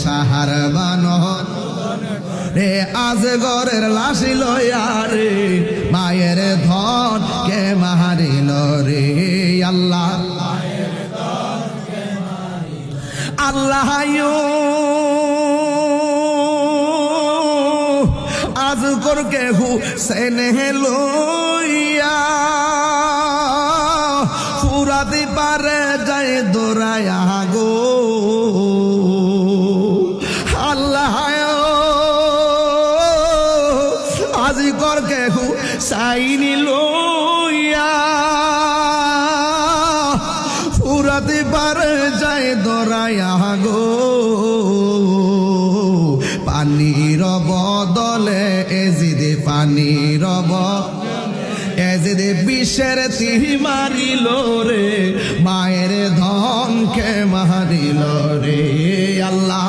সাহার বানো রে আজগরের লাশি লইয়া রে মায়ের ধন কে মারিল রে আল্লাহ আল্লাহ আজগর কে হুসেন লইয়া ফুরাতে পারে যায় দোরায়া গো আল্লাহ আজগর কে হুসাইন লইয়া ফুরাতে পারে যায় দোরায়া গো পানির বদলে এজিদে পানির এজিদে বিষের তীর মারিল রে মায়ের ধনকে মারিল রে আল্লাহ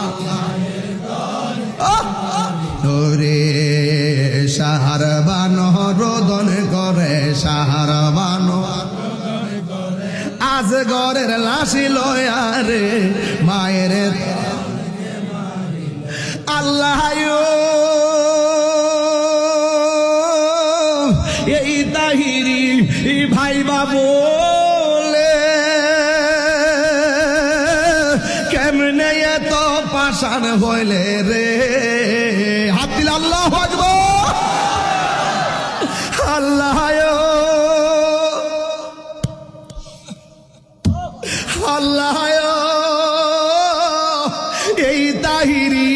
রে সাহার বানো রোদন করে সাহার বানো আজগরের লাশি লয়া রে মায়ের আল্লাহ এই তাহিরি ভাই বাবলে কেমনে এত পাষাণ হইলে রে হাত দিল আল্লাহ আকবার আল্লাহ আল্লাহ এই তাহিরি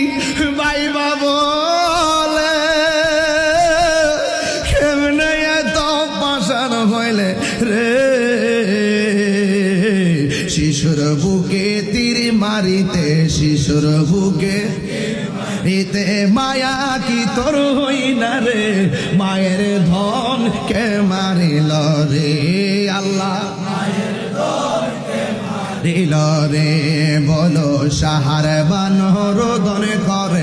ভাই বাবলে কেমনে এত পাষাণ হইলে রে শিশুর বুকে তীর মারিতে শিশুর বুকে ইতে মায়া কি তোর হই না রে মায়ের ধন কে মারিল রে আল্লাহ দিল রে বলো সাহার বানো রোদন করে